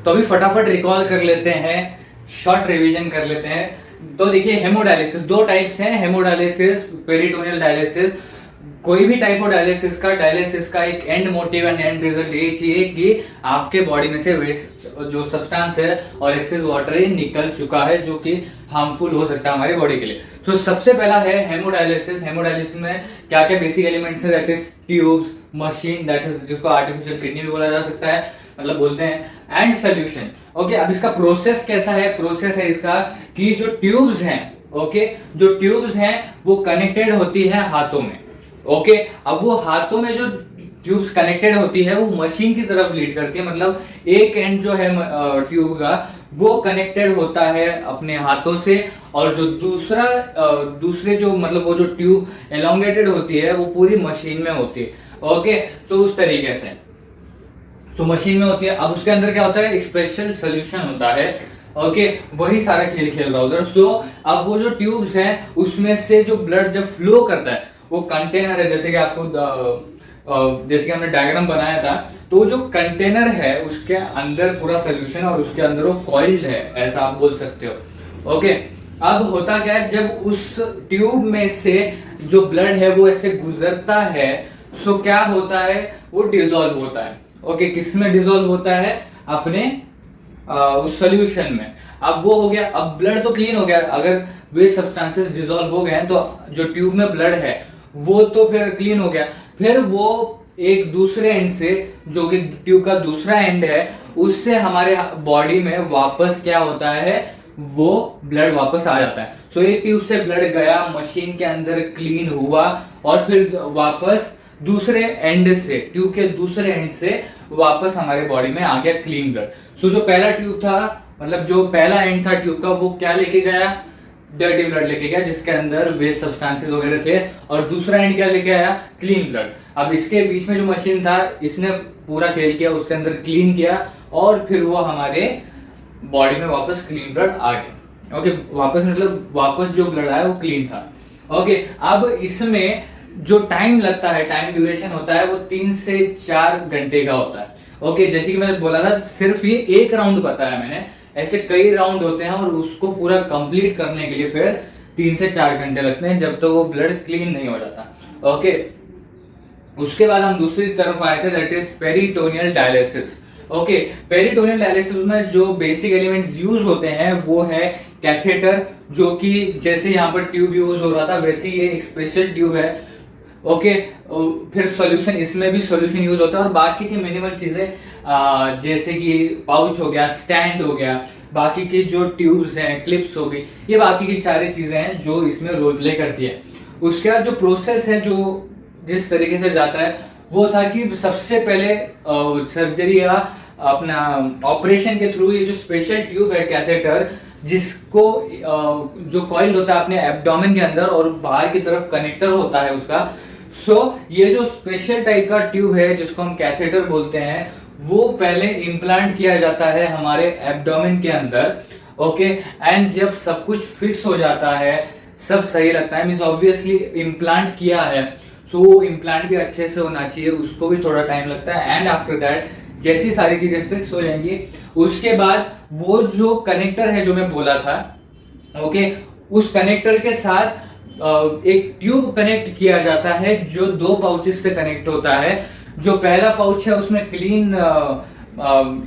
तो अभी फटाफट रिकॉल कर लेते हैं, शॉर्ट रिवीजन कर लेते हैं। तो देखिए, हेमोडायलिसिस दो टाइप्स हैं, हेमोडायलिसिस, पेरिटोनियल डायलिसिस। कोई भी टाइप ऑफ डायलिसिस का एक and motive and and result ये चाहिए कि आपके बॉडी में से वेस्ट जो सब्सटेंस है और एक्सेस वाटर ही निकल चुका है, जो कि हार्मफुल हो सकता है हमारे बॉडी के लिए। तो सबसे पहला है हेमोडायलिसिस। हेमोडायलिसिस में क्या क्या बेसिक एलिमेंट्स है, that is tubes, machine, that is जिसको आर्टिफिशियल किडनी भी बोला जा सकता है, मतलब बोलते हैं, एंड सोल्यूशन। ओके, अब इसका प्रोसेस कैसा है? प्रोसेस है इसका कि जो ट्यूब्स हैं, ओके, जो ट्यूब्स हैं वो कनेक्टेड होती है हाथों में। ओके, अब वो हाथों में जो ट्यूब्स कनेक्टेड होती है वो मशीन की तरफ लीड करती है, मतलब एक एंड जो है ट्यूब का वो कनेक्टेड होता है अपने हाथों से, और जो दूसरे जो मतलब वो जो ट्यूब एलोंगेटेड होती है वो पूरी मशीन में होती है। ओके, तो उस तरीके से तो मशीन में होती है। अब उसके अंदर क्या होता है? एक स्पेशल सोल्यूशन होता है। ओके, वही सारा खेल खेल रहा उधर। सो अब वो जो ट्यूब्स हैं उसमें से जो ब्लड जब फ्लो करता है, वो कंटेनर है, जैसे कि आपको जैसे कि हमने डायग्राम बनाया था, तो जो कंटेनर है उसके अंदर पूरा सोल्यूशन और उसके अंदर वो कॉइल्ड है, ऐसा आप बोल सकते हो। ओके, अब होता क्या है, जब उस ट्यूब में से जो ब्लड है वो ऐसे गुजरता है, सो क्या होता है? वो डिसॉल्व होता है। ओके, किस में डिसॉल्व होता है? अपने उस सोल्यूशन में। अब वो हो गया, अब ब्लड तो क्लीन हो गया। अगर वे सब्सटेंसेस डिसॉल्व हो गए हैं तो जो ट्यूब में ब्लड है वो तो फिर क्लीन हो गया। फिर वो एक दूसरे एंड से, जो कि ट्यूब का दूसरा एंड है, उससे हमारे बॉडी में वापस क्या होता है? वो ब्लड वापस आ जाता है। सो एक ट्यूब से ब्लड गया, मशीन के अंदर क्लीन हुआ, और फिर वापस दूसरे एंड से, ट्यूब के दूसरे एंड से वापस हमारे बॉडी में आ गया क्लीन ब्लड। सो जो पहला ट्यूब था, मतलब जो पहला एंड था ट्यूब का, वो क्या लेके गया? डर्टी ब्लड लेके गया, जिसके अंदर वेस्ट सब्सटेंसेस वगैरह थे, और दूसरा एंड क्या लेके आया? Clean blood. अब इसके बीच में जो मशीन था, इसने पूरा खेल किया, उसके अंदर क्लीन किया, और फिर वो हमारे बॉडी में वापस क्लीन ब्लड आ गया। ओके, वापस मतलब वापस जो ब्लड आया वो क्लीन था। ओके, अब इसमें जो टाइम लगता है, टाइम ड्यूरेशन होता है, वो 3 से 4 घंटे का होता है। ओके, जैसे कि मैं बोला था, सिर्फ ये एक राउंड बताया मैंने, ऐसे कई राउंड होते हैं, और उसको पूरा कंप्लीट करने के लिए फिर 3 से 4 घंटे लगते हैं, जब तक तो वो ब्लड क्लीन नहीं हो जाता। ओके, उसके बाद हम दूसरी तरफ आए थे, that is peritoneal dialysis. Okay, peritoneal dialysis में जो बेसिक एलिमेंट्स यूज होते हैं वो है कैथेटर, जो कि जैसे यहाँ पर ट्यूब यूज हो रहा था वैसे ये एक स्पेशल ट्यूब है। ओके, फिर सॉल्यूशन, इसमें भी सॉल्यूशन यूज होता है, और बाकी की मिनिमल चीजें जैसे कि पाउच हो गया, स्टैंड हो गया, बाकी की जो ट्यूब्स हैं, क्लिप्स हो गई, ये बाकी की सारी चीजें हैं जो इसमें रोल प्ले करती है। उसके बाद जो प्रोसेस है, जो जिस तरीके से जाता है, वो था कि सबसे पहले सर्जरी या अपना ऑपरेशन के थ्रू ये जो स्पेशल ट्यूब है, कैथेटर, जिसको जो कॉइल होता है अपने एब्डोमेन के अंदर और बाहर की तरफ कनेक्टर होता है उसका। सो ये जो स्पेशल टाइप का ट्यूब है जिसको हम कैथेटर बोलते हैं, वो पहले इम्प्लांट किया जाता है हमारे एब्डोमेन के अंदर। ओके, एंड जब सब कुछ फिक्स हो जाता है, सब सही लगता है, मीन्स ऑब्वियसली इम्प्लांट किया है, सो वो इम्प्लांट भी अच्छे से होना चाहिए, उसको भी थोड़ा टाइम लगता है। एंड आफ्टर दैट जैसी सारी चीजें फिक्स हो जाएंगी, उसके बाद वो जो कनेक्टर है जो मैं बोला था, ओके, उस कनेक्टर के साथ एक ट्यूब कनेक्ट किया जाता है जो 2 पाउचेस से कनेक्ट होता है। जो पहला पाउच है उसमें क्लीन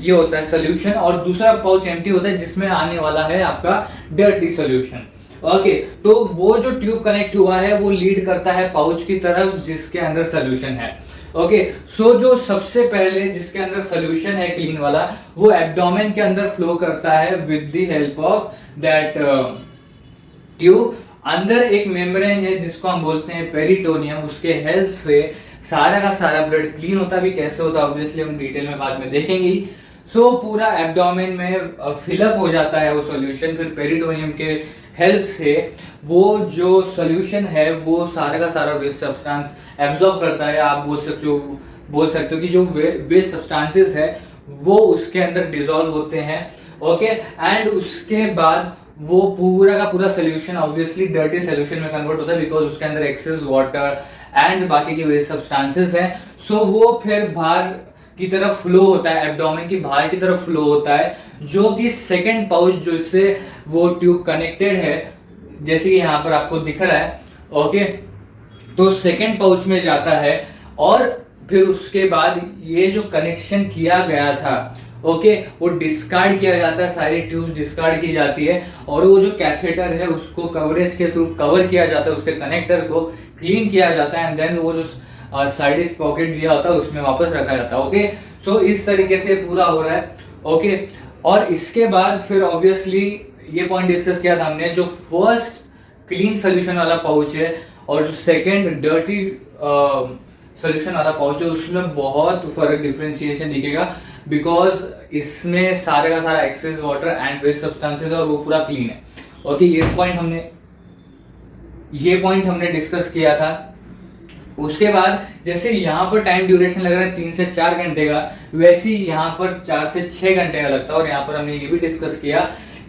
ये होता है सोल्यूशन, और दूसरा पाउच एम्प्टी होता है जिसमें आने वाला है आपका डर्टी सोल्यूशन। ओके, तो वो जो ट्यूब कनेक्ट हुआ है वो लीड करता है पाउच की तरफ जिसके अंदर सोल्यूशन है। ओके, सो जो सबसे पहले जिसके अंदर सोल्यूशन है क्लीन वाला, वो एब्डोमेन के अंदर फ्लो करता है with the help of that tube. अंदर एक मेम्ब्रेन है जिसको हम बोलते हैं पेरिटोनियम, उसके हेल्प से सारा का सारा ब्लड क्लीन होता भी कैसे होता है ऑब्वियसली हम डिटेल में बाद में देखेंगे। सो पूरा एब्डोमेन में फिलअप हो जाता है वो सॉल्यूशन, फिर पेरिटोनियम के हेल्प से वो जो सॉल्यूशन है वो सारा का सारा वेस्ट सब्सटेंस एब्जॉर्ब करता है। आप बोल सकते हो कि जो वेस्ट सब्सटेंसेस है वो उसके अंदर डिसॉल्व होते हैं। ओके, एंड उसके बाद वो पूरा का पूरा सोल्यूशन ऑब्वियसली डर्टी सोल्यूशन में कन्वर्ट होता है, बिकॉज उसके अंदर एक्सेस वाटर एंड बाकी के वेस्ट सब्सटेंसेस हैं। सो वो फिर बाहर की तरफ फ्लो होता है, एब्डोमेन की बाहर की तरफ फ्लो होता है, जो कि सेकेंड पाउच जो इससे वो ट्यूब कनेक्टेड है, जैसे कि यहाँ पर आपको दिख रहा है। ओके, तो सेकेंड पाउच में जाता है और फिर उसके बाद ये जो कनेक्शन किया गया था, ओके, वो डिस्कार्ड किया जाता है, सारी ट्यूब डिस्कार्ड की जाती है और वो जो कैथेटर है उसको कवरेज के थ्रू कवर किया जाता है, उसके कनेक्टर को क्लीन किया जाता है एंड देन वो जो साइड पॉकेट दिया होता है उसमें वापस रखा जाता है। ओके, सो इस तरीके से पूरा हो रहा है। ओके, और इसके बाद फिर ऑब्वियसली ये पॉइंट डिस्कस किया था हमने, जो फर्स्ट क्लीन सोल्यूशन वाला पाउच है और जो सेकेंड डर्टी सोल्यूशन वाला पाउच है, उसमें बहुत फर्क डिफरेंशिएशन दिखेगा, बिकॉज इसमें सारे का सारा excess water and waste substances और वो पूरा क्लीन है। ओके, ये पॉइंट हमने डिस्कस किया था। उसके बाद जैसे यहाँ पर टाइम ड्यूरेशन लग रहा है 3 से 4 घंटे का, वैसे ही यहाँ पर 4 से 6 घंटे का लगता है। और यहाँ पर हमने ये भी डिस्कस किया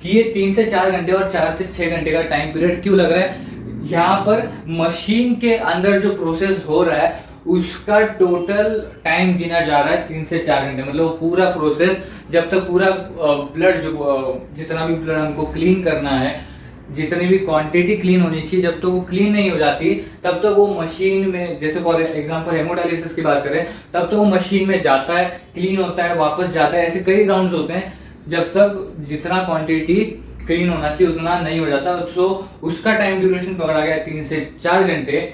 कि ये 3 से 4 घंटे और 4 से 6 घंटे का टाइम पीरियड क्यों लग रहा है। यहाँ पर मशीन के अंदर जो प्रोसेस हो रहा है उसका टोटल टाइम गिना जा रहा है 3 से 4 घंटे, मतलब पूरा प्रोसेस जब तक पूरा ब्लड जो जितना भी ब्लड हमको क्लीन करना है, जितनी भी क्वांटिटी क्लीन होनी चाहिए, जब तक वो क्लीन नहीं हो जाती तब तक वो मशीन में, जैसे फॉर एग्जांपल हेमोडायलिसिस की बात करें, तब तक वो मशीन में जाता है, क्लीन होता है, वापस जाता है, ऐसे कई राउंड्स होते हैं जब तक जितना क्वांटिटी क्लीन होना चाहिए उतना नहीं हो जाता। सो उसका टाइम ड्यूरेशन पकड़ा गया 3 से 4 घंटे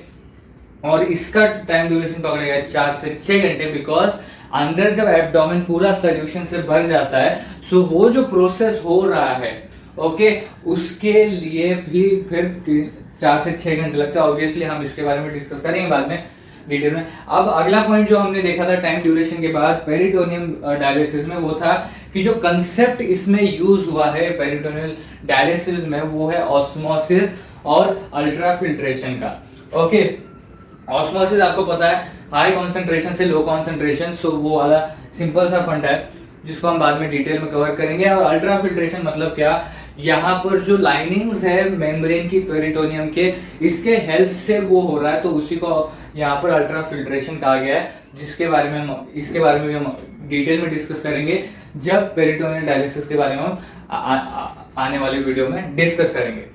और इसका टाइम ड्यूरेशन पकड़ा गया 4 से 6 घंटे, बिकॉज अंदर जब एब्डोमेन पूरा सोल्यूशन से भर जाता है, सो वो जो प्रोसेस हो रहा है, ओके, उसके लिए भी फिर 4 से 6 घंटे लगता है। ऑब्वियसली हम इसके बारे में डिस्कस करेंगे बाद में डिटेल में। अब अगला पॉइंट जो हमने देखा था टाइम ड्यूरेशन के बाद पेरिटोनियम डायलिसिस में, वो था कि जो कंसेप्ट इसमें यूज हुआ है पेरिटोनियल डायलिसिस में, वो है ऑस्मोसिस और अल्ट्रा फिल्ट्रेशन का। ओके, ऑस्मोसिस आपको पता है हाई कॉन्सेंट्रेशन से लो कॉन्सेंट्रेशन, सो वो वाला सिंपल सा फंडा है जिसको हम बाद में डिटेल में कवर करेंगे। और अल्ट्रा फिल्ट्रेशन मतलब क्या, यहाँ पर जो लाइनिंग्स है मेम्ब्रेन की पेरिटोनियम के, इसके हेल्प से वो हो रहा है, तो उसी को यहाँ पर अल्ट्रा फिल्ट्रेशन कहा गया है, इसके बारे में भी हम डिटेल में डिस्कस करेंगे जब पेरिटोनियल डायलिसिस के बारे में हम आने वाले वीडियो में डिस्कस करेंगे।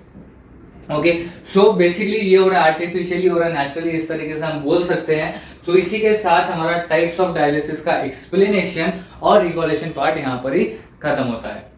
ओके, सो बेसिकली ये हो रहा है आर्टिफिशियली, हो रहा है नेचुरली, इस तरीके से हम बोल सकते हैं। सो इसी के साथ हमारा टाइप्स ऑफ डायलिसिस का एक्सप्लेनेशन और रिकॉलेशन पार्ट यहाँ पर ही खत्म होता है।